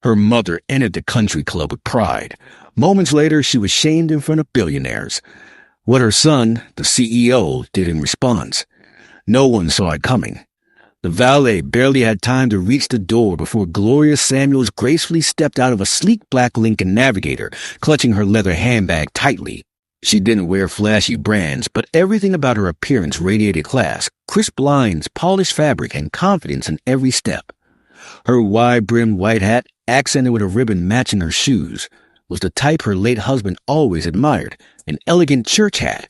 Her mother entered the country club with pride. Moments later, she was shamed in front of billionaires. What her son, the CEO, did in response. No one saw it coming. The valet barely had time to reach the door before Gloria Samuels gracefully stepped out of a sleek black Lincoln Navigator, clutching her leather handbag tightly. She didn't wear flashy brands, but everything about her appearance radiated class, crisp lines, polished fabric, and confidence in every step. Her wide-brimmed white hat, accented with a ribbon matching her shoes, was the type her late husband always admired, an elegant church hat.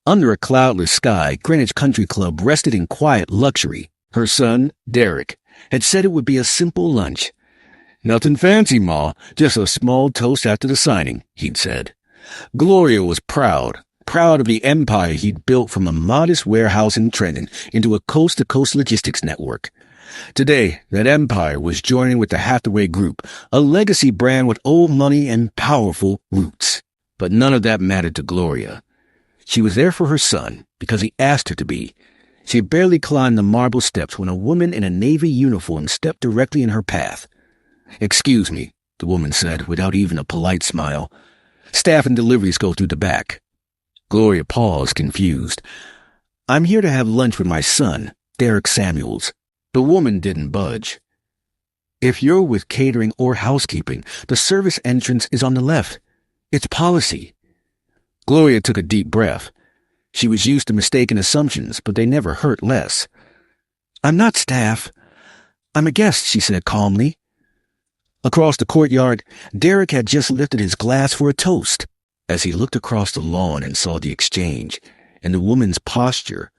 Under a cloudless sky, Greenwich Country Club rested in quiet luxury. Her son, Derek, had said it would be a simple lunch. "Nothing fancy, Ma, just a small toast after the signing," he'd said. Gloria was proud of the empire he'd built from a modest warehouse in Trenton into a coast-to-coast logistics network. Today, that empire was joining with the Hathaway Group, a legacy brand with old money and powerful roots. But none of that mattered to Gloria. She was there for her son, because he asked her to be. She had barely climbed the marble steps when a woman in a navy uniform stepped directly in her path. "Excuse me," the woman said, without even a polite smile. "Staff and deliveries go through the back." Gloria paused, confused. "I'm here to have lunch with my son, Derek Samuels." The woman didn't budge. "If you're with catering or housekeeping, the service entrance is on the left. It's policy." Gloria took a deep breath. She was used to mistaken assumptions, but they never hurt less. "I'm not staff. I'm a guest," she said calmly. Across the courtyard, Derek had just lifted his glass for a toast. As he looked across the lawn and saw the exchange, and the woman's posture,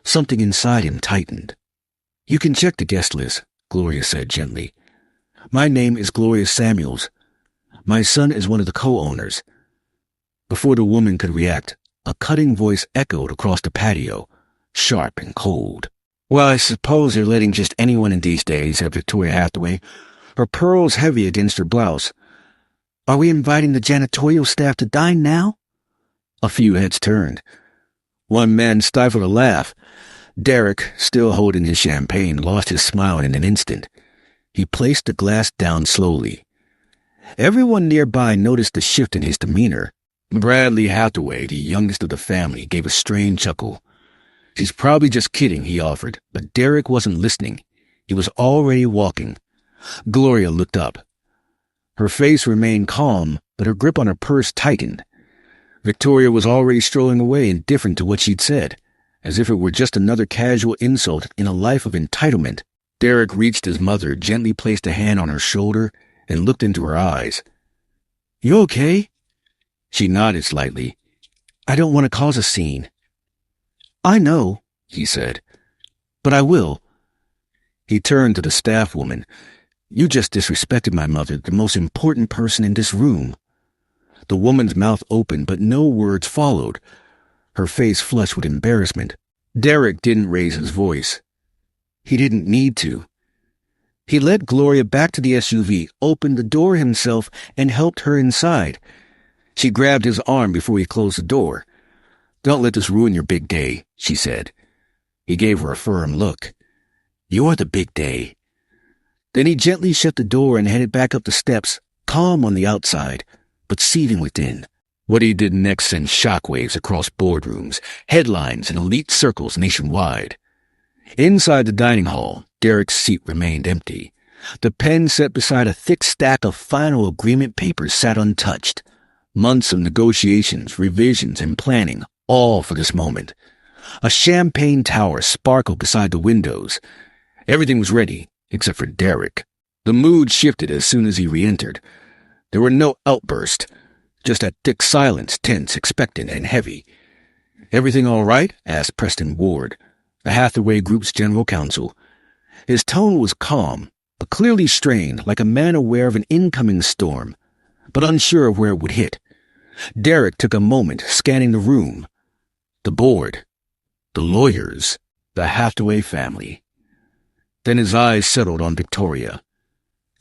something inside him tightened. "You can check the guest list," Gloria said gently. "My name is Gloria Samuels. My son is one of the co-owners." Before the woman could react, a cutting voice echoed across the patio, sharp and cold. "Well, I suppose they're letting just anyone in these days," said Victoria Hathaway, her pearls heavy against her blouse. "Are we inviting the janitorial staff to dine now?" A few heads turned. One man stifled a laugh. Derek, still holding his champagne, lost his smile in an instant. He placed the glass down slowly. Everyone nearby noticed the shift in his demeanor. Bradley Hathaway, the youngest of the family, gave a strained chuckle. "She's probably just kidding," he offered, but Derek wasn't listening. He was already walking. Gloria looked up. Her face remained calm, but her grip on her purse tightened. Victoria was already strolling away, indifferent to what she'd said, as if it were just another casual insult in a life of entitlement. Derek reached his mother, gently placed a hand on her shoulder, and looked into her eyes. "You okay?" She nodded slightly. "I don't want to cause a scene." "I know," he said, "but I will." He turned to the staff woman. "You just disrespected my mother, the most important person in this room." The woman's mouth opened, but no words followed. Her face flushed with embarrassment. Derek didn't raise his voice. He didn't need to. He led Gloria back to the SUV, opened the door himself, and helped her inside. She grabbed his arm before he closed the door. "Don't let this ruin your big day," she said. He gave her a firm look. "You're the big day." Then he gently shut the door and headed back up the steps, calm on the outside, but seething within. What he did next sent shockwaves across boardrooms, headlines, and elite circles nationwide. Inside the dining hall, Derek's seat remained empty. The pen set beside a thick stack of final agreement papers sat untouched. Months of negotiations, revisions, and planning, all for this moment. A champagne tower sparkled beside the windows. Everything was ready, except for Derek. The mood shifted as soon as he re-entered. There were no outbursts, just that thick silence, tense, expectant, and heavy. "Everything all right?" asked Preston Ward, the Hathaway Group's general counsel. His tone was calm, but clearly strained, like a man aware of an incoming storm, but unsure of where it would hit. Derek took a moment, scanning the room. The board. The lawyers. The Hathaway family. Then his eyes settled on Victoria.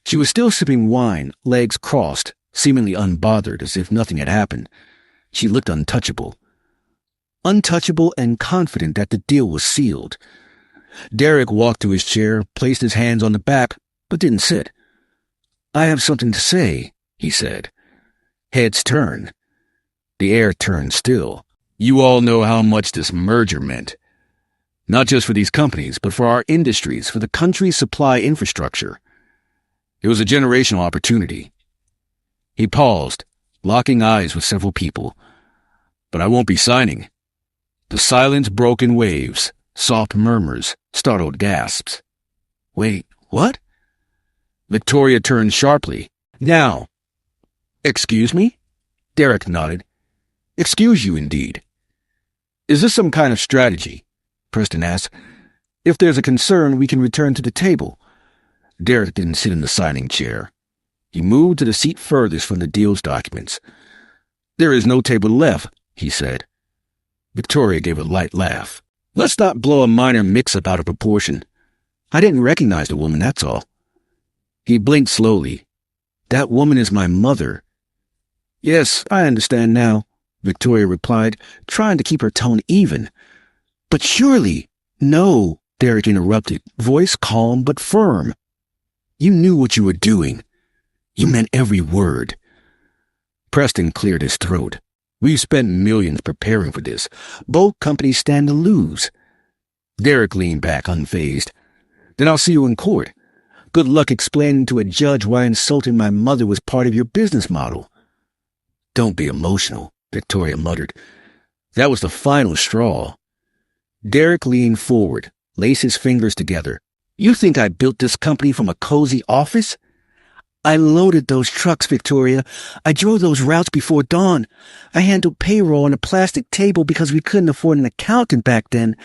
She was still sipping wine, legs crossed, seemingly unbothered, as if nothing had happened. She looked untouchable. Untouchable and confident that the deal was sealed. Derek walked to his chair, placed his hands on the back, but didn't sit. I have something to say, he said. Heads turned. The air turned still. You all know how much this merger meant. Not just for these companies, but for our industries, for the country's supply infrastructure. It was a generational opportunity. He paused, locking eyes with several people. But I won't be signing. The silence broke in waves, soft murmurs, startled gasps. Wait, what? Victoria turned sharply. Now. Excuse me? Derek nodded. Excuse you, indeed. Is this some kind of strategy? Preston asked. If there's a concern, we can return to the table. Derek didn't sit in the signing chair. He moved to the seat furthest from the deal's documents. There is no table left, he said. Victoria gave a light laugh. Let's not blow a minor mix-up out of proportion. I didn't recognize the woman, that's all. He blinked slowly. That woman is my mother. Yes, I understand now, Victoria replied, trying to keep her tone even. But surely— No, Derek interrupted, voice calm but firm. You knew what you were doing. You meant every word. Preston cleared his throat. We've spent millions preparing for this. Both companies stand to lose. Derek leaned back, unfazed. Then I'll see you in court. Good luck explaining to a judge why insulting my mother was part of your business model. Don't be emotional, Victoria muttered. That was the final straw. Derek leaned forward, laced his fingers together. You think I built this company from a cozy office? I loaded those trucks, Victoria. I drove those routes before dawn. I handled payroll on a plastic table because we couldn't afford an accountant back then.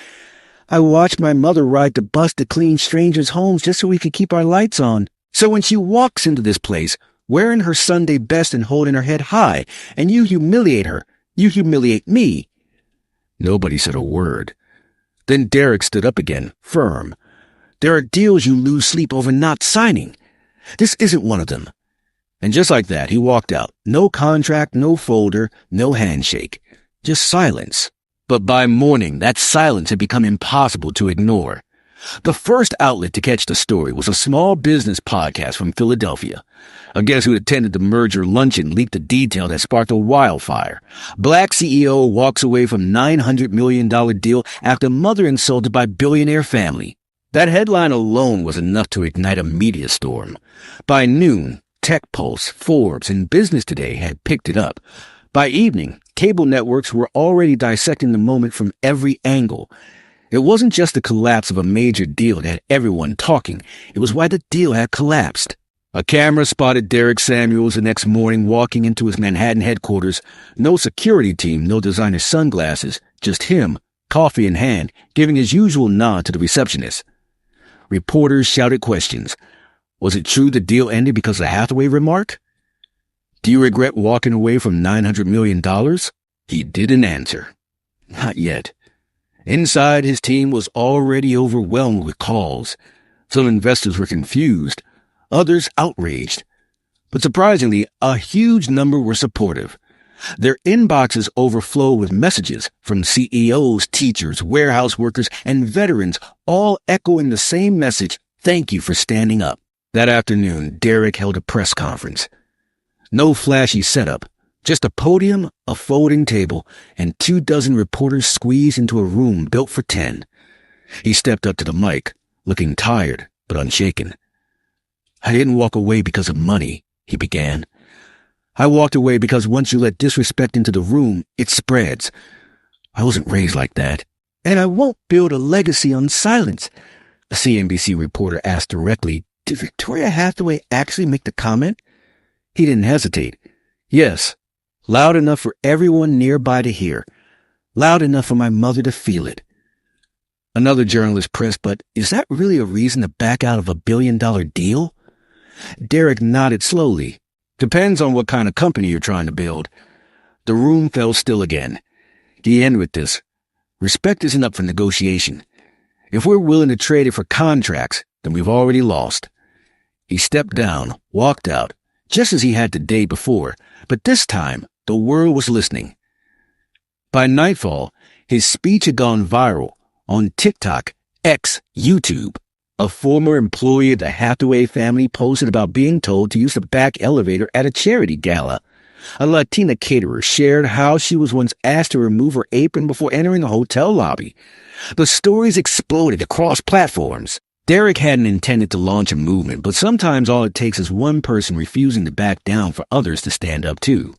I watched my mother ride the bus to clean strangers' homes just so we could keep our lights on. So when she walks into this place, wearing her Sunday best and holding her head high, and you humiliate her, you humiliate me. Nobody said a word. Then Derek stood up again, firm. There are deals you lose sleep over not signing. This isn't one of them. And just like that, he walked out. No contract, no folder, no handshake. Just silence. But by morning, that silence had become impossible to ignore. The first outlet to catch the story was a small business podcast from Philadelphia. A guest who attended the merger luncheon leaked a detail that sparked a wildfire. Black CEO walks away from $900 million deal after mother insulted by billionaire family. That headline alone was enough to ignite a media storm. By noon, Tech Pulse, Forbes, and Business Today had picked it up. By evening, cable networks were already dissecting the moment from every angle. It wasn't just the collapse of a major deal that had everyone talking. It was why the deal had collapsed. A camera spotted Derek Samuels the next morning walking into his Manhattan headquarters. No security team, no designer sunglasses, just him, coffee in hand, giving his usual nod to the receptionist. Reporters shouted questions. Was it true the deal ended because of Hathaway remark? Do you regret walking away from $900 million? He didn't answer. Not yet. Inside, his team was already overwhelmed with calls. Some investors were confused, others outraged. But surprisingly, a huge number were supportive. Their inboxes overflowed with messages from CEOs, teachers, warehouse workers, and veterans, all echoing the same message, thank you for standing up. That afternoon, Derek held a press conference. No flashy setup, just a podium, a folding table, and 24 reporters squeezed into a room built for 10. He stepped up to the mic, looking tired but unshaken. I didn't walk away because of money, he began. I walked away because once you let disrespect into the room, it spreads. I wasn't raised like that. And I won't build a legacy on silence. A CNBC reporter asked directly, did Victoria Hathaway actually make the comment? He didn't hesitate. Yes, loud enough for everyone nearby to hear. Loud enough for my mother to feel it. Another journalist pressed, but is that really a reason to back out of a $1 billion deal? Derek nodded slowly. Depends on what kind of company you're trying to build. The room fell still again. He ended with this. Respect isn't up for negotiation. If we're willing to trade it for contracts, then we've already lost. He stepped down, walked out, just as he had the day before, but this time the world was listening. By nightfall, his speech had gone viral on TikTok, X, YouTube. A former employee of the Hathaway family posted about being told to use the back elevator at a charity gala. A Latina caterer shared how she was once asked to remove her apron before entering the hotel lobby. The stories exploded across platforms. Derek hadn't intended to launch a movement, but sometimes all it takes is one person refusing to back down for others to stand up too.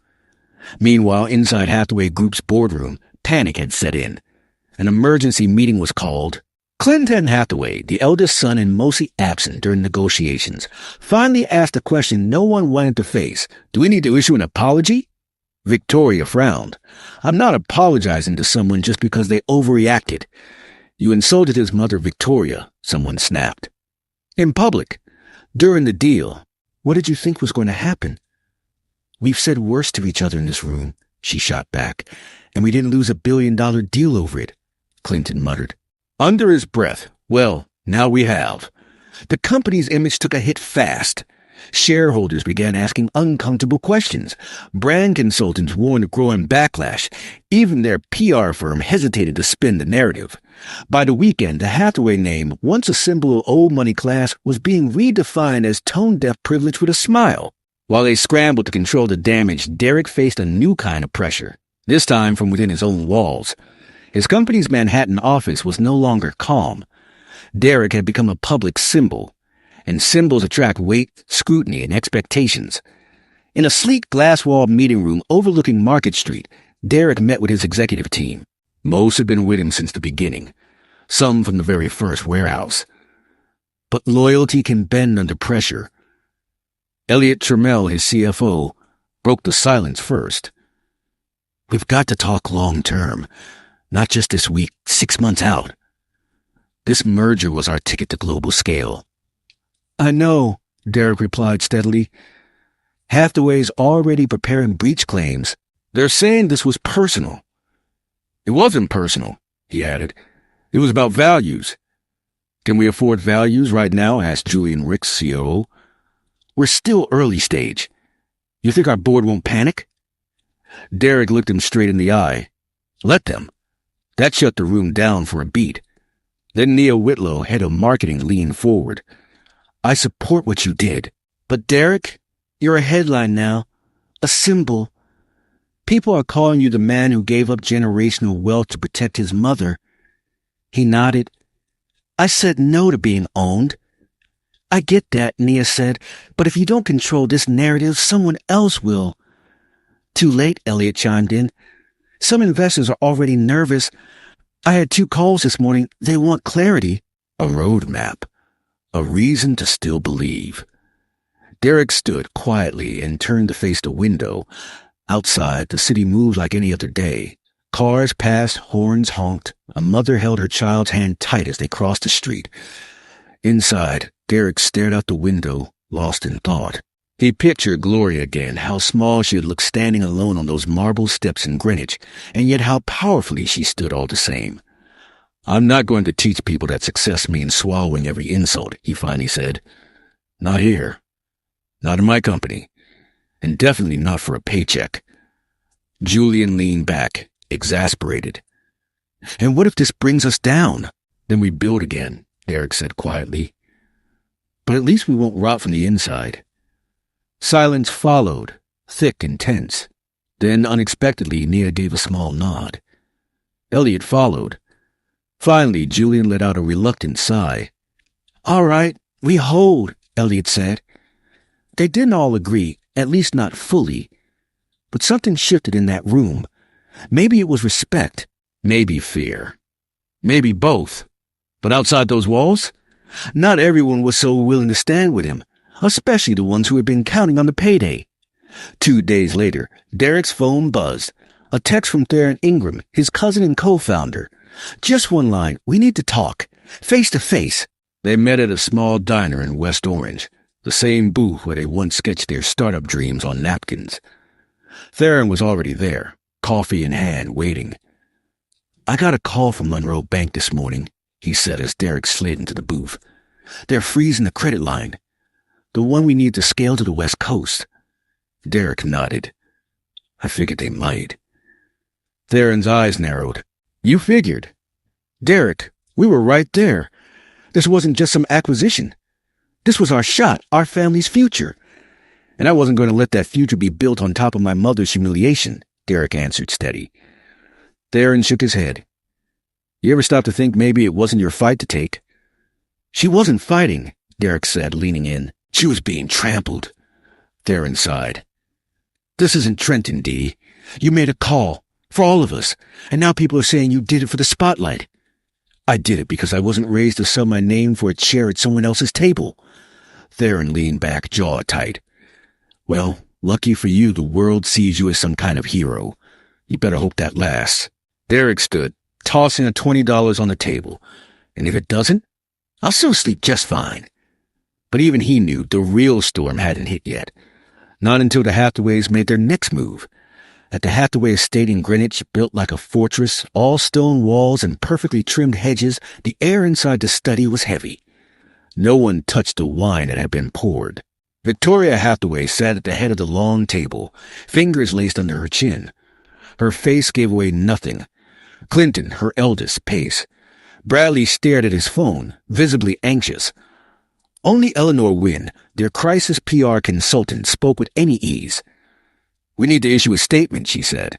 Meanwhile, inside Hathaway Group's boardroom, panic had set in. An emergency meeting was called. Clinton Hathaway, the eldest son and mostly absent during negotiations, finally asked a question no one wanted to face. Do we need to issue an apology? Victoria frowned. I'm not apologizing to someone just because they overreacted. You insulted his mother, Victoria, someone snapped. In public, during the deal. What did you think was going to happen? We've said worse to each other in this room, she shot back, and we didn't lose $1 billion deal over it, Clinton muttered. Under his breath, well, now we have. The company's image took a hit fast. Shareholders began asking uncomfortable questions. Brand consultants warned of growing backlash. Even their PR firm hesitated to spin the narrative. By the weekend, the Hathaway name, once a symbol of old money class, was being redefined as tone-deaf privilege with a smile. While they scrambled to control the damage, Derek faced a new kind of pressure, this time from within his own walls. His company's Manhattan office was no longer calm. Derek had become a public symbol, and symbols attract weight, scrutiny, and expectations. In a sleek glass-walled meeting room overlooking Market Street, Derek met with his executive team. Most had been with him since the beginning, some from the very first warehouse. But loyalty can bend under pressure. Elliot Trammell, his CFO, broke the silence first. We've got to talk long-term. Not just this week, 6 months out. This merger was our ticket to global scale. I know, Derek replied steadily. Hathaway's already preparing breach claims. They're saying this was personal. It wasn't personal, he added. It was about values. Can we afford values right now? Asked Julian Ricks, COO. We're still early stage. You think our board won't panic? Derek looked him straight in the eye. Let them. That shut the room down for a beat. Then Nia Whitlow, head of marketing, leaned forward. I support what you did. But Derek, you're a headline now. A symbol. People are calling you the man who gave up generational wealth to protect his mother. He nodded. I said no to being owned. I get that, Nia said, but if you don't control this narrative, someone else will. Too late, Elliot chimed in. Some investors are already nervous. I had 2 calls this morning. They want clarity. A roadmap. A reason to still believe. Derek stood quietly and turned to face the window. Outside, the city moved like any other day. Cars passed, horns honked. A mother held her child's hand tight as they crossed the street. Inside, Derek stared out the window, lost in thought. He pictured Gloria again, how small she would look standing alone on those marble steps in Greenwich, and yet how powerfully she stood all the same. I'm not going to teach people that success means swallowing every insult, he finally said. Not here. Not in my company. And definitely not for a paycheck. Julian leaned back, exasperated. And what if this brings us down? Then we build again, Derek said quietly. But at least we won't rot from the inside. Silence followed, thick and tense. Then, unexpectedly, Nia gave a small nod. Elliot followed. Finally, Julian let out a reluctant sigh. All right, we hold, Elliot said. They didn't all agree, at least not fully. But something shifted in that room. Maybe it was respect. Maybe fear. Maybe both. But outside those walls, not everyone was so willing to stand with him, especially the ones who had been counting on the payday. 2 days later, Derek's phone buzzed. A text from Theron Ingram, his cousin and co-founder. Just one line, we need to talk, face to face. They met at a small diner in West Orange, the same booth where they once sketched their startup dreams on napkins. Theron was already there, coffee in hand, waiting. I got a call from Monroe Bank this morning, he said as Derek slid into the booth. They're freezing the credit line. The one we need to scale to the West Coast. Derek nodded. I figured they might. Theron's eyes narrowed. You figured. Derek, we were right there. This wasn't just some acquisition. This was our shot, our family's future. And I wasn't going to let that future be built on top of my mother's humiliation, Derek answered steady. Theron shook his head. You ever stop to think maybe it wasn't your fight to take? She wasn't fighting, Derek said, leaning in. She was being trampled. Theron sighed. This isn't Trenton, Dee. You made a call, for all of us, and now people are saying you did it for the spotlight. I did it because I wasn't raised to sell my name for a chair at someone else's table. Theron leaned back, jaw tight. Well, lucky for you, the world sees you as some kind of hero. You better hope that lasts. Derek stood, tossing a $20 on the table. And if it doesn't, I'll still sleep just fine. But even he knew the real storm hadn't hit yet. Not until the Hathaways made their next move. At the Hathaway estate in Greenwich, built like a fortress, all stone walls and perfectly trimmed hedges, the air inside the study was heavy. No one touched the wine that had been poured. Victoria Hathaway sat at the head of the long table, fingers laced under her chin. Her face gave away nothing. Clinton, her eldest, paced. Bradley stared at his phone, visibly anxious. Only Eleanor Wynne, their crisis PR consultant, spoke with any ease. We need to issue a statement, she said.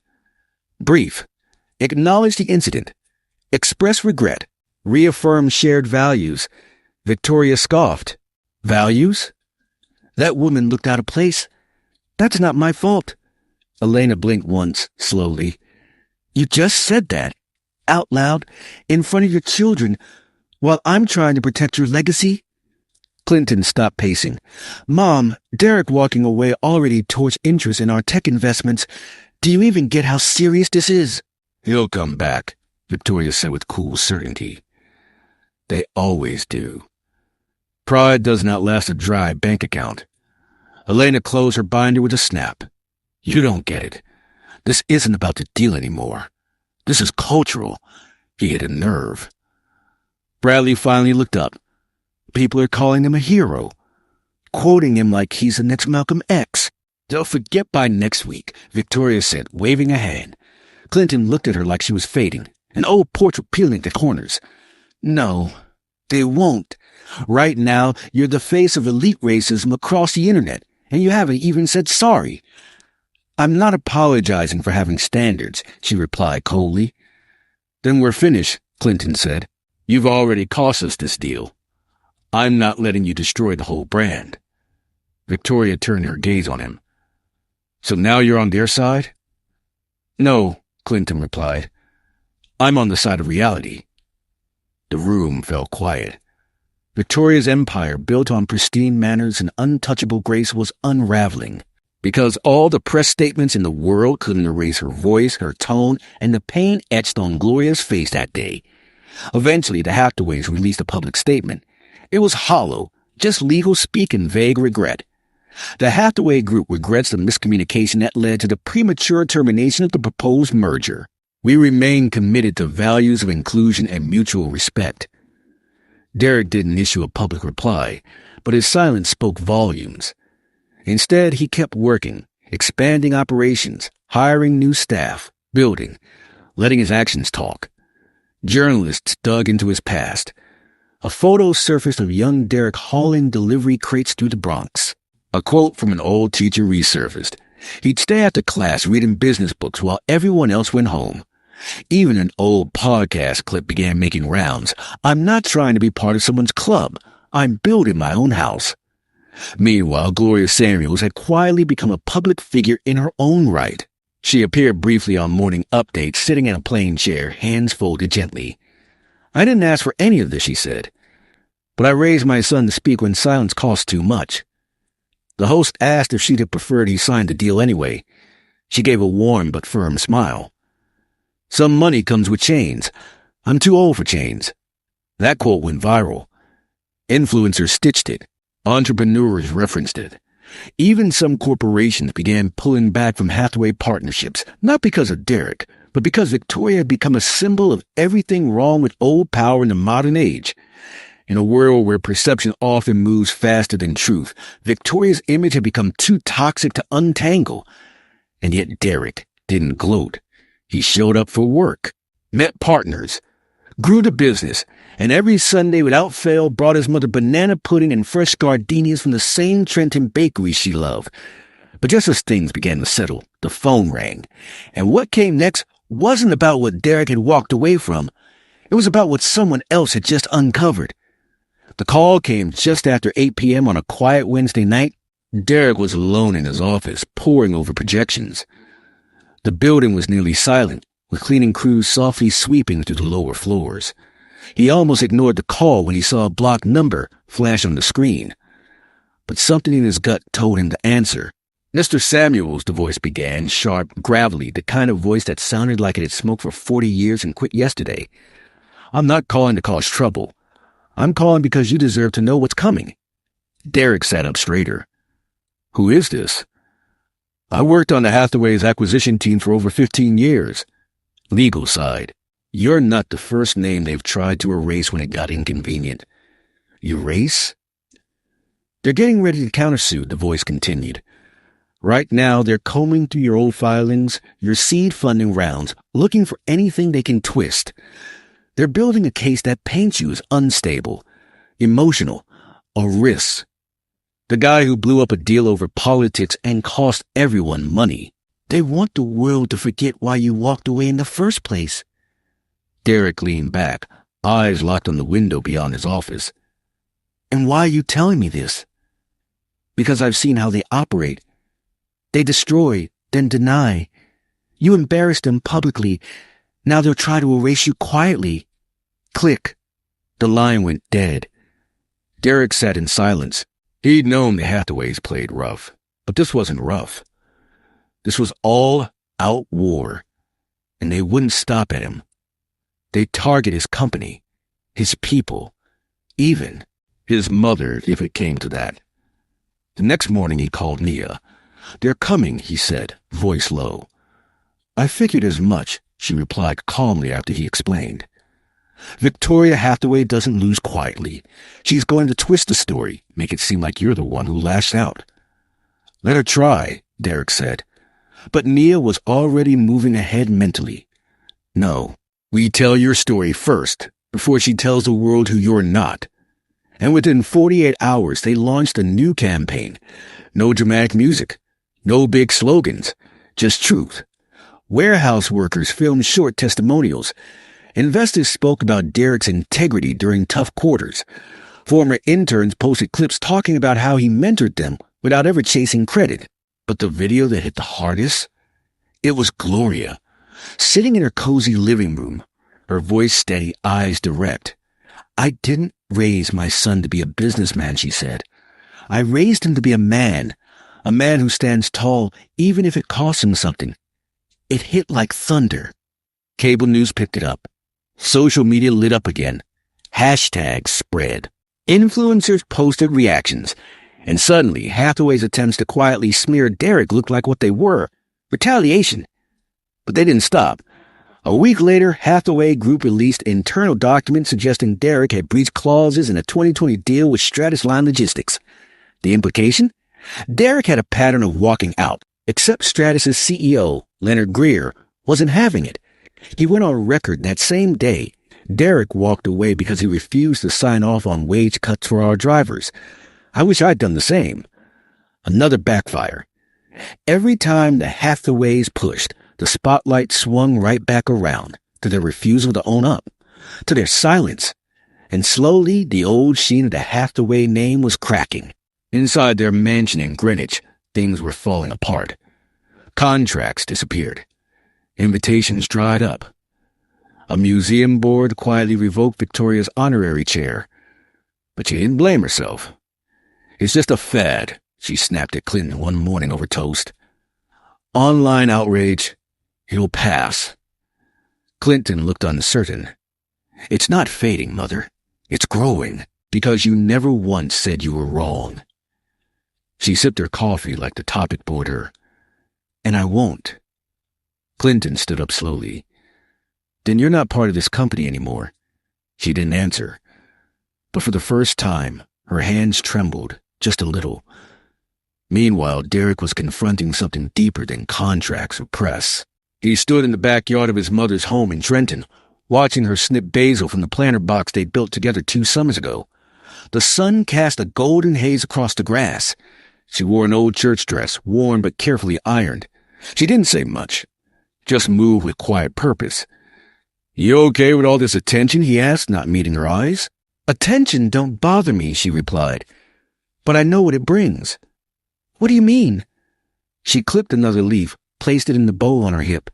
Brief. Acknowledge the incident. Express regret. Reaffirm shared values. Victoria scoffed. Values? That woman looked out of place. That's not my fault. Elena blinked once, slowly. You just said that. Out loud, in front of your children, while I'm trying to protect your legacy? Clinton stopped pacing. Mom, Derek walking away already torched interest in our tech investments. Do you even get how serious this is? He'll come back, Victoria said with cool certainty. They always do. Pride does not last a dry bank account. Elena closed her binder with a snap. You don't get it. This isn't about the deal anymore. This is cultural. He hit a nerve. Bradley finally looked up. People are calling him a hero, quoting him like he's the next Malcolm X. They'll forget by next week, Victoria said, waving a hand. Clinton looked at her like she was fading, an old portrait peeling at the corners. No, they won't. Right now, you're the face of elite racism across the internet, and you haven't even said sorry. I'm not apologizing for having standards, she replied coldly. Then we're finished, Clinton said. You've already cost us this deal. I'm not letting you destroy the whole brand. Victoria turned her gaze on him. So now you're on their side? No, Clinton replied. I'm on the side of reality. The room fell quiet. Victoria's empire, built on pristine manners and untouchable grace, was unraveling. Because all the press statements in the world couldn't erase her voice, her tone, and the pain etched on Gloria's face that day. Eventually, the Hathaways released a public statement. It was hollow, just legal speak and vague regret. The Hathaway Group regrets the miscommunication that led to the premature termination of the proposed merger. We remain committed to values of inclusion and mutual respect. Derek didn't issue a public reply, but his silence spoke volumes. Instead, he kept working, expanding operations, hiring new staff, building, letting his actions talk. Journalists dug into his past. A photo surfaced of young Derek hauling delivery crates through the Bronx. A quote from an old teacher resurfaced. He'd stay after class reading business books while everyone else went home. Even an old podcast clip began making rounds. I'm not trying to be part of someone's club. I'm building my own house. Meanwhile, Gloria Samuels had quietly become a public figure in her own right. She appeared briefly on Morning Update, sitting in a plain chair, hands folded gently. I didn't ask for any of this, she said. But I raised my son to speak when silence cost too much. The host asked if she'd have preferred he signed the deal anyway. She gave a warm but firm smile. Some money comes with chains. I'm too old for chains. That quote went viral. Influencers stitched it. Entrepreneurs referenced it. Even some corporations began pulling back from Hathaway partnerships, not because of Derek, but because Victoria had become a symbol of everything wrong with old power in the modern age. In a world where perception often moves faster than truth, Victoria's image had become too toxic to untangle. And yet Derek didn't gloat. He showed up for work, met partners, grew the business, and every Sunday without fail brought his mother banana pudding and fresh gardenias from the same Trenton bakery she loved. But just as things began to settle, the phone rang, and what came next wasn't about what Derek had walked away from. It was about what someone else had just uncovered. The call came just after 8 p.m. on a quiet Wednesday night. Derek was alone in his office, poring over projections. The building was nearly silent, with cleaning crews softly sweeping through the lower floors. He almost ignored the call when he saw a blocked number flash on the screen. But something in his gut told him to answer. "Mr. Samuels," the voice began, sharp, gravelly, the kind of voice that sounded like it had smoked for 40 years and quit yesterday. "I'm not calling to cause trouble. I'm calling because you deserve to know what's coming." Derek sat up straighter. "Who is this?" "I worked on the Hathaway's acquisition team for over 15 years. Legal side. You're not the first name they've tried to erase when it got inconvenient." "Erase?" "They're getting ready to countersue," the voice continued. "Right now, they're combing through your old filings, your seed funding rounds, looking for anything they can twist. They're building a case that paints you as unstable, emotional, a risk. The guy who blew up a deal over politics and cost everyone money. They want the world to forget why you walked away in the first place." Derek leaned back, eyes locked on the window beyond his office. "And why are you telling me this?" "Because I've seen how they operate. They destroy, then deny. You embarrass them publicly. Now they'll try to erase you quietly." Click. The line went dead. Derek sat in silence. He'd known the Hathaways played rough, but this wasn't rough. This was all-out war, and they wouldn't stop at him. They'd target his company, his people, even his mother if it came to that. The next morning he called Nia. "They're coming," he said, voice low. "I figured as much," she replied calmly after he explained. "Victoria Hathaway doesn't lose quietly. She's going to twist the story, make it seem like you're the one who lashed out." "Let her try," Derek said. But Nia was already moving ahead mentally. "No, we tell your story first, before she tells the world who you're not." And within 48 hours, they launched a new campaign. No dramatic music, no big slogans, just truth. Warehouse workers filmed short testimonials. Investors spoke about Derek's integrity during tough quarters. Former interns posted clips talking about how he mentored them without ever chasing credit. But the video that hit the hardest? It was Gloria, sitting in her cozy living room, her voice steady, eyes direct. "I didn't raise my son to be a businessman," she said. "I raised him to be a man who stands tall even if it costs him something." It hit like thunder. Cable news picked it up. Social media lit up again. Hashtags spread. Influencers posted reactions. And suddenly, Hathaway's attempts to quietly smear Derek looked like what they were: retaliation. But they didn't stop. A week later, Hathaway Group released internal documents suggesting Derek had breached clauses in a 2020 deal with Stratus Line Logistics. The implication? Derek had a pattern of walking out, except Stratus's CEO, Leonard Greer, wasn't having it. He went on record that same day. "Derek walked away because he refused to sign off on wage cuts for our drivers. I wish I'd done the same." Another backfire. Every time the Hathaways pushed, the spotlight swung right back around to their refusal to own up, to their silence. And slowly, the old sheen of the Hathaway name was cracking. Inside their mansion in Greenwich, things were falling apart. Contracts disappeared. Invitations dried up. A museum board quietly revoked Victoria's honorary chair. But she didn't blame herself. "It's just a fad," she snapped at Clinton one morning over toast. "Online outrage. It'll pass." Clinton looked uncertain. "It's not fading, Mother. It's growing, because you never once said you were wrong." She sipped her coffee like the topic bored her. "And I won't." Clinton stood up slowly. "Then you're not part of this company anymore." She didn't answer. But for the first time, her hands trembled, just a little. Meanwhile, Derek was confronting something deeper than contracts or press. He stood in the backyard of his mother's home in Trenton, watching her snip basil from the planter box they built together 2 summers ago. The sun cast a golden haze across the grass. She wore an old church dress, worn but carefully ironed. She didn't say much, just moved with quiet purpose. "You okay with all this attention?" he asked, not meeting her eyes. "Attention don't bother me," she replied, "but I know what it brings." "What do you mean?" She clipped another leaf, placed it in the bowl on her hip.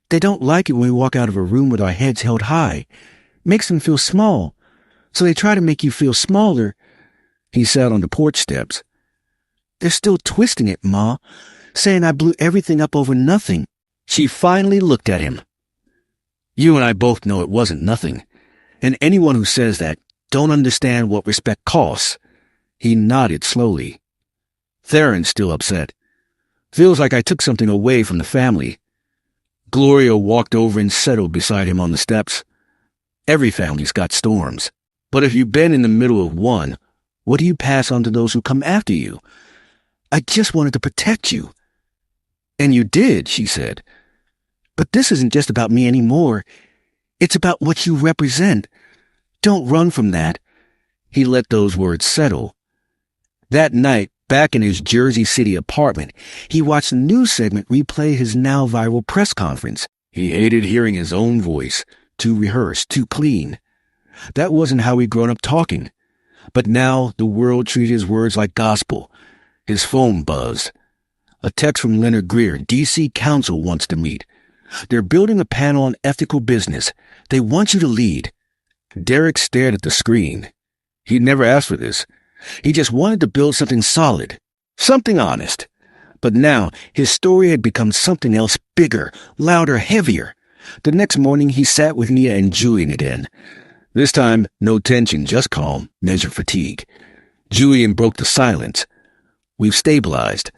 "They don't like it when we walk out of a room with our heads held high. Makes them feel small. So they try to make you feel smaller." He sat on the porch steps. "They're still twisting it, Ma, saying I blew everything up over nothing." She finally looked at him. "You and I both know it wasn't nothing. And anyone who says that don't understand what respect costs." He nodded slowly. "Theron's still upset. Feels like I took something away from the family." Gloria walked over and settled beside him on the steps. "Every family's got storms. But if you've been in the middle of one, what do you pass on to those who come after you? I just wanted to protect you." "And you did," she said. "But this isn't just about me anymore. It's about what you represent. Don't run from that." He let those words settle. That night, back in his Jersey City apartment, he watched the news segment replay his now viral press conference. He hated hearing his own voice, too rehearsed, too clean. That wasn't how he'd grown up talking. But now the world treated his words like gospel. His phone buzzed. A text from Leonard Greer, D.C. Council wants to meet. They're building a panel on ethical business. They want you to lead. Derek stared at the screen. He'd never asked for this. He just wanted to build something solid, something honest. But now his story had become something else bigger, louder, heavier. The next morning he sat with Nia and Julian again. This time, no tension, just calm, measured fatigue. Julian broke the silence. "We've stabilized.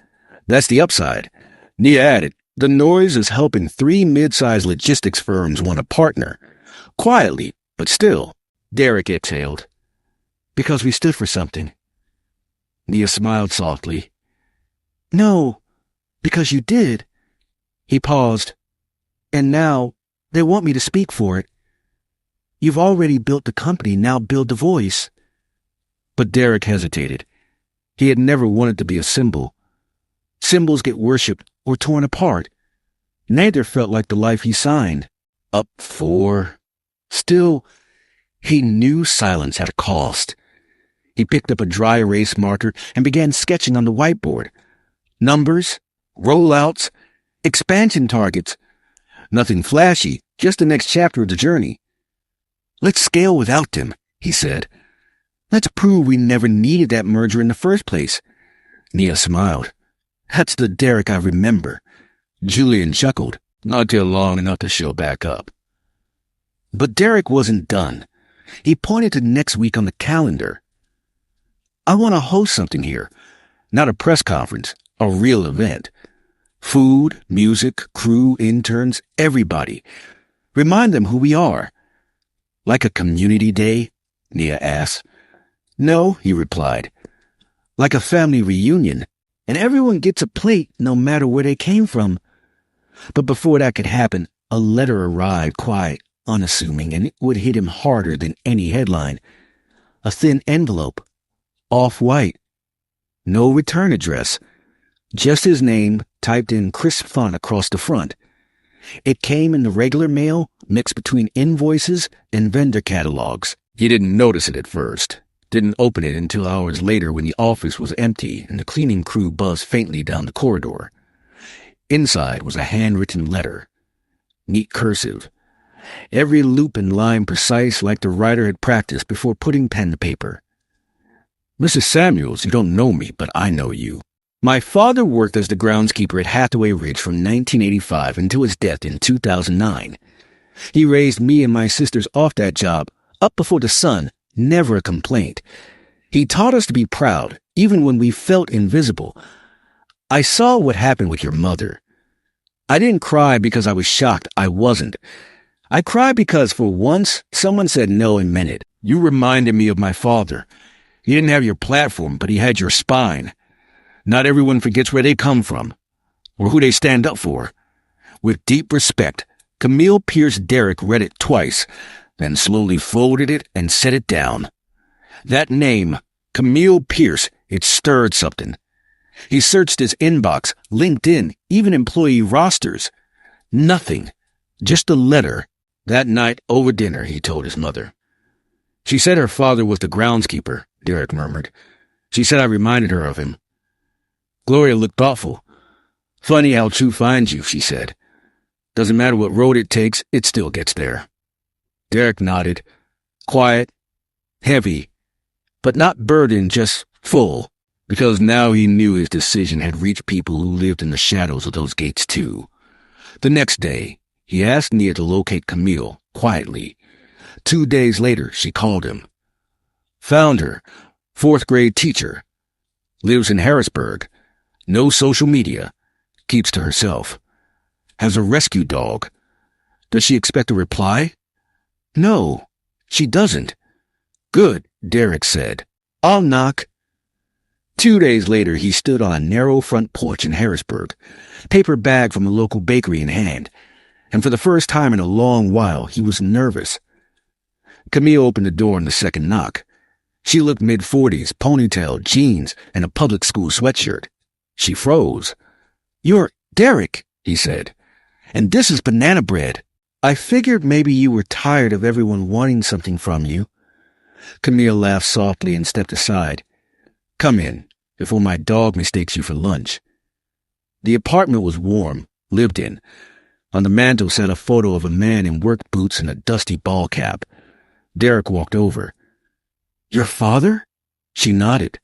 That's the upside." Nia added, "The noise is helping 3 mid-sized logistics firms want a partner." Quietly, but still. Derek exhaled. "Because we stood for something." Nia smiled softly. "No, because you did." He paused. "And now, they want me to speak for it. You've already built the company, now build the voice." But Derek hesitated. He had never wanted to be a symbol. Symbols get worshipped or torn apart. Neither felt like the life he signed up for. Still, he knew silence had a cost. He picked up a dry erase marker and began sketching on the whiteboard. Numbers, rollouts, expansion targets. Nothing flashy, just the next chapter of the journey. "Let's scale without them," he said. "Let's prove we never needed that merger in the first place." Nia smiled. "That's the Derek I remember." Julian chuckled, not till long enough to show back up. But Derek wasn't done. He pointed to next week on the calendar. "I want to host something here. Not a press conference, a real event. Food, music, crew, interns, everybody. Remind them who we are." "Like a community day?" Nia asked. "No," he replied. "Like a family reunion, and everyone gets a plate no matter where they came from." But before that could happen, a letter arrived, quiet, unassuming, and it would hit him harder than any headline. A thin envelope, off-white. No return address. Just his name, typed in crisp font across the front. It came in the regular mail, mixed between invoices and vendor catalogs. He didn't notice it at first. Didn't open it until hours later when the office was empty and the cleaning crew buzzed faintly down the corridor. Inside was a handwritten letter. Neat cursive. Every loop and line precise like the writer had practiced before putting pen to paper. "Mrs. Samuels, you don't know me, but I know you. My father worked as the groundskeeper at Hathaway Ridge from 1985 until his death in 2009. He raised me and my sisters off that job, up before the sun, never a complaint. He taught us to be proud, even when we felt invisible. I saw what happened with your mother. I didn't cry because I was shocked. I wasn't. I cried because, for once, someone said no and meant it. You reminded me of my father. He didn't have your platform, but he had your spine. Not everyone forgets where they come from, or who they stand up for. With deep respect, Camille Pierce Derrick read it twice, then slowly folded it and set it down. That name, Camille Pierce, it stirred something. He searched his inbox, LinkedIn, even employee rosters. Nothing. Just a letter. That night over dinner, he told his mother. She said her father was the groundskeeper, Derrick murmured. She said I reminded her of him. Gloria looked thoughtful. Funny how truth finds you, she said. Doesn't matter what road it takes, it still gets there. Derrick nodded. Quiet, heavy, but not burdened, just full, because now he knew his decision had reached people who lived in the shadows of those gates too. The next day, he asked Nia to locate Camille, quietly. 2 days later, she called him. Found her, 4th grade teacher. Lives in Harrisburg. No social media. Keeps to herself. Has a rescue dog. Does she expect a reply? No, she doesn't. Good, Derrick said. I'll knock. 2 days later, he stood on a narrow front porch in Harrisburg, paper bag from a local bakery in hand, and for the first time in a long while, he was nervous. Camille opened the door on the second knock. She looked mid-40s, ponytail, jeans, and a public school sweatshirt. She froze. You're Derrick, he said. And this is banana bread. I figured maybe you were tired of everyone wanting something from you. Camille laughed softly and stepped aside. Come in, before my dog mistakes you for lunch. The apartment was warm, lived in. On the mantel sat a photo of a man in work boots and a dusty ball cap. Derrick walked over. Your father? She nodded.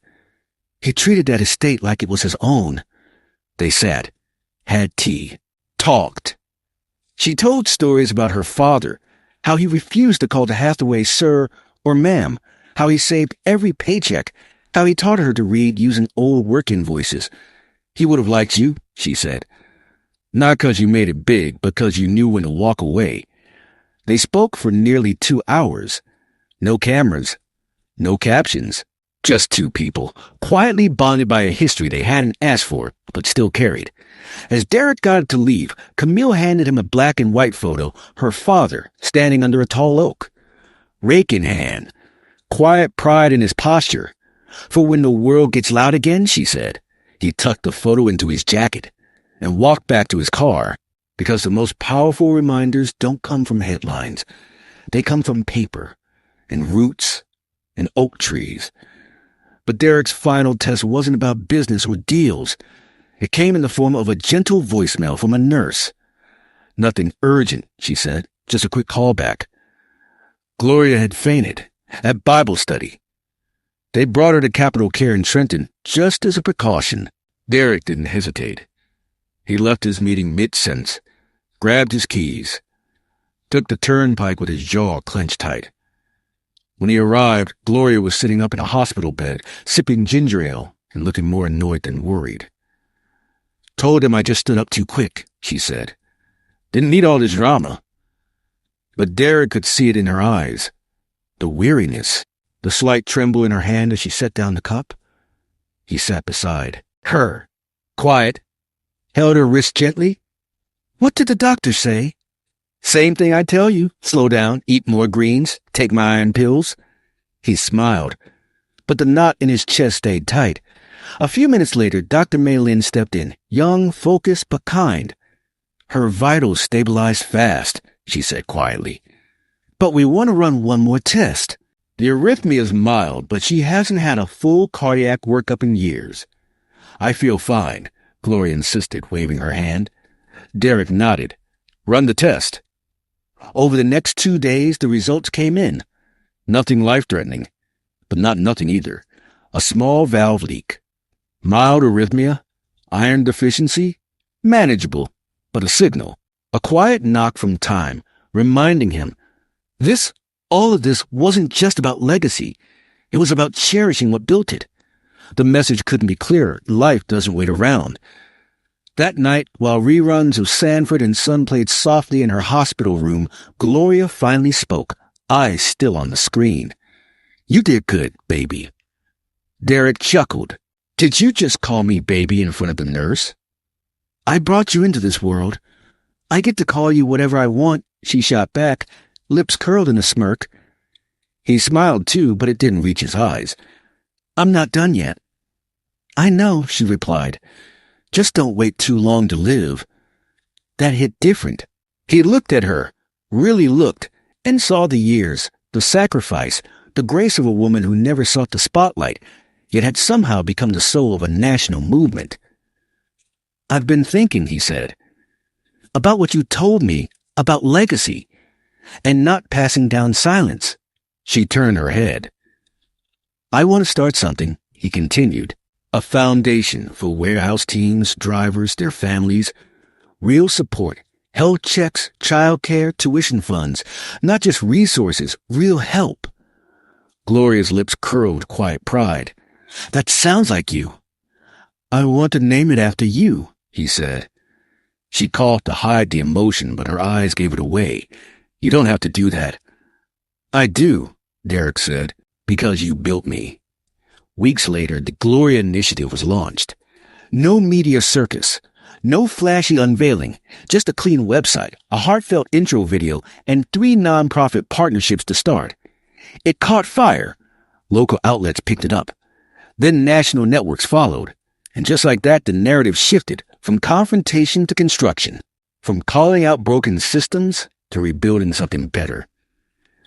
He treated that estate like it was his own. They sat, had tea, talked. She told stories about her father, how he refused to call the Hathaways sir or ma'am, how he saved every paycheck, how he taught her to read using old work invoices. He would have liked you, she said. Not 'cause you made it big, but 'cause you knew when to walk away. They spoke for nearly 2 hours. No cameras, no captions, just two people, quietly bonded by a history they hadn't asked for, but still carried. As Derrick got to leave, Camille handed him a black and white photo, her father, standing under a tall oak. Rake in hand, quiet pride in his posture. For when the world gets loud again, she said. He tucked the photo into his jacket and walked back to his car, because the most powerful reminders don't come from headlines. They come from paper and roots and oak trees. But Derrick's final test wasn't about business or deals. It came in the form of a gentle voicemail from a nurse. Nothing urgent, she said, just a quick callback. Gloria had fainted at Bible study. They brought her to Capitol Care in Trenton just as a precaution. Derrick didn't hesitate. He left his meeting mid-sentence, grabbed his keys, took the turnpike with his jaw clenched tight. When he arrived, Gloria was sitting up in a hospital bed, sipping ginger ale and looking more annoyed than worried. Told him I just stood up too quick, she said. Didn't need all this drama. But Derrick could see it in her eyes. The weariness, the slight tremble in her hand as she set down the cup. He sat beside her, quiet, held her wrist gently. What did the doctor say? Same thing I tell you. Slow down, eat more greens, take my iron pills. He smiled, but the knot in his chest stayed tight. A few minutes later, Dr. Maylin stepped in, young, focused, but kind. Her vitals stabilized fast, she said quietly. But we want to run one more test. The arrhythmia is mild, but she hasn't had a full cardiac workup in years. I feel fine, Gloria insisted, waving her hand. Derrick nodded. Run the test. Over the next 2 days, the results came in. Nothing life-threatening, but not nothing either. A small valve leak. Mild arrhythmia, iron deficiency, manageable, but a signal. A quiet knock from time, reminding him, all of this wasn't just about legacy. It was about cherishing what built it. The message couldn't be clearer. Life doesn't wait around. That night, while reruns of Sanford and Son played softly in her hospital room, Gloria finally spoke, eyes still on the screen. You did good, baby. Derrick chuckled. Did you just call me baby in front of the nurse? I brought you into this world. I get to call you whatever I want, she shot back, lips curled in a smirk. He smiled too, but it didn't reach his eyes. I'm not done yet. I know, she replied. Just don't wait too long to live. That hit different. He looked at her, really looked, and saw the years, the sacrifice, the grace of a woman who never sought the spotlight, yet had somehow become the soul of a national movement. I've been thinking, he said, about what you told me about legacy and not passing down silence. She turned her head. I want to start something, he continued, a foundation for warehouse teams, drivers, their families, real support, health checks, childcare, tuition funds, not just resources, real help. Gloria's lips curled quiet pride. That sounds like you. I want to name it after you, he said. She coughed to hide the emotion, but her eyes gave it away. You don't have to do that. I do, Derek said, because you built me. Weeks later, the Gloria Initiative was launched. No media circus, no flashy unveiling, just a clean website, a heartfelt intro video, and 3 nonprofit partnerships to start. It caught fire. Local outlets picked it up. Then national networks followed. And just like that, the narrative shifted from confrontation to construction, from calling out broken systems to rebuilding something better.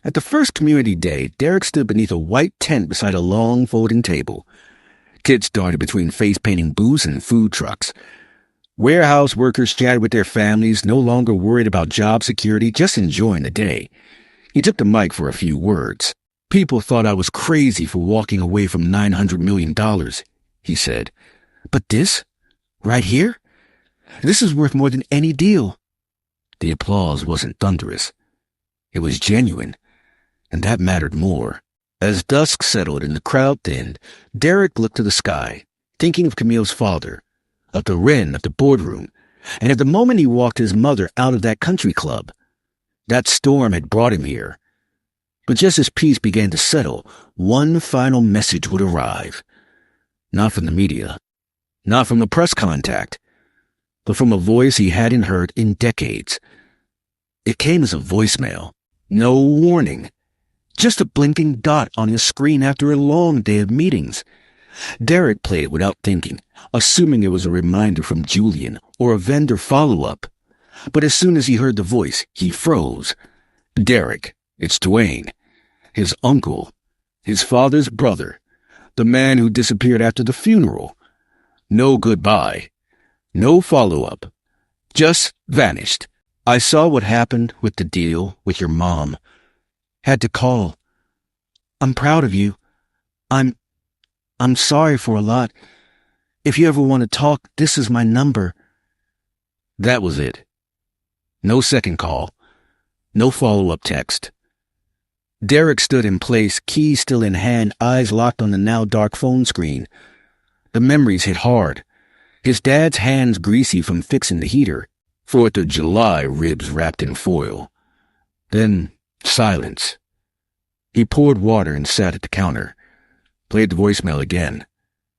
At the first community day, Derek stood beneath a white tent beside a long folding table. Kids darted between face-painting booths and food trucks. Warehouse workers chatted with their families, no longer worried about job security, just enjoying the day. He took the mic for a few words. People thought I was crazy for walking away from $900 million, he said. But this, right here, this is worth more than any deal. The applause wasn't thunderous. It was genuine, and that mattered more. As dusk settled and the crowd thinned, Derek looked to the sky, thinking of Camille's father, of the wren of the boardroom, and at the moment he walked his mother out of that country club. That storm had brought him here. But just as peace began to settle, one final message would arrive. Not from the media, not from the press contact, but from a voice he hadn't heard in decades. It came as a voicemail. No warning. Just a blinking dot on his screen after a long day of meetings. Derek played it without thinking, assuming it was a reminder from Julian or a vendor follow-up. But as soon as he heard the voice, he froze. Derek, it's Dwayne. His uncle. His father's brother. The man who disappeared after the funeral. No goodbye. No follow-up. Just vanished. I saw what happened with the deal with your mom. Had to call. I'm proud of you. I'm sorry for a lot. If you ever want to talk, this is my number. That was it. No second call. No follow-up text. Derek stood in place, keys still in hand, eyes locked on the now dark phone screen. The memories hit hard. His dad's hands greasy from fixing the heater. 4th of July ribs wrapped in foil. Then silence. He poured water and sat at the counter. Played the voicemail again.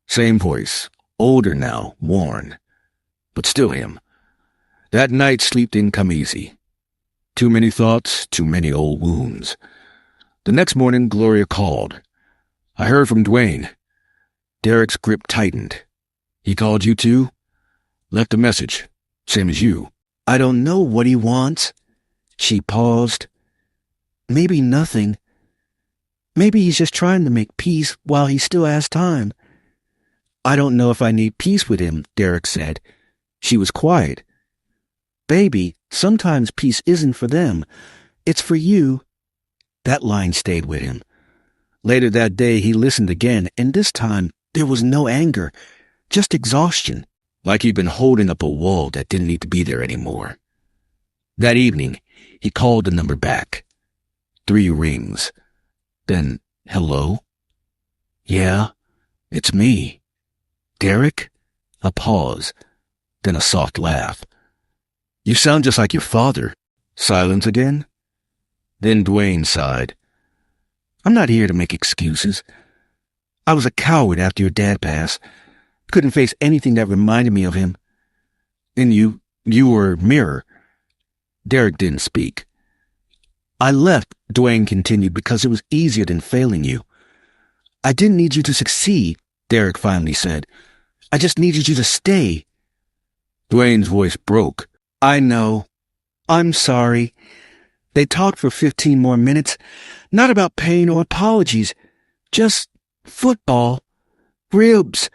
Same voice. Older now, worn. But still him. That night sleep didn't come easy. Too many thoughts, too many old wounds. The next morning, Gloria called. I heard from Dwayne. Derek's grip tightened. He called you too? Left a message. Same as you. I don't know what he wants. She paused. Maybe nothing. Maybe he's just trying to make peace while he still has time. I don't know if I need peace with him, Derek said. She was quiet. Baby, sometimes peace isn't for them. It's for you. That line stayed with him. Later that day, he listened again, and this time, there was no anger, just exhaustion, like he'd been holding up a wall that didn't need to be there anymore. That evening, he called the number back. 3 rings. Then, hello? Yeah, it's me. Derek? A pause, then a soft laugh. You sound just like your father. Silence again? Then Dwayne sighed. I'm not here to make excuses. I was a coward after your dad passed. Couldn't face anything that reminded me of him. Then you were a mirror. Derek didn't speak. I left, Dwayne continued, because it was easier than failing you. I didn't need you to succeed, Derek finally said. I just needed you to stay. Dwayne's voice broke. I know. I'm sorry. They talked for 15 more minutes, not about pain or apologies, just football, ribs,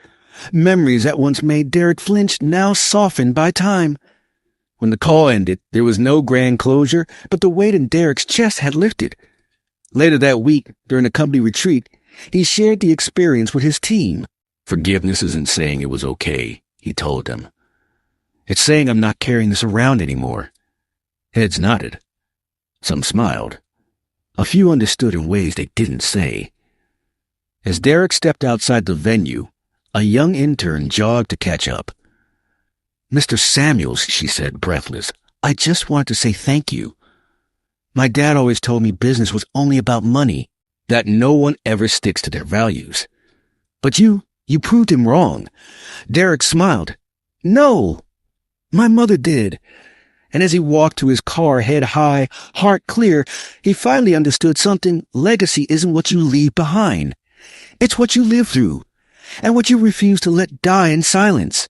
memories that once made Derek flinch, now softened by time. When the call ended, there was no grand closure, but the weight in Derek's chest had lifted. Later that week, during a company retreat, he shared the experience with his team. Forgiveness isn't saying it was okay, he told them. It's saying I'm not carrying this around anymore. Heads nodded. Some smiled. A few understood in ways they didn't say. As Derek stepped outside the venue, a young intern jogged to catch up. Mr. Samuels, she said, breathless, I just wanted to say thank you. My dad always told me business was only about money, that no one ever sticks to their values. But you proved him wrong. Derek smiled. No, my mother did. And as he walked to his car, head high, heart clear, he finally understood something. Legacy isn't what you leave behind. It's what you live through, and what you refuse to let die in silence.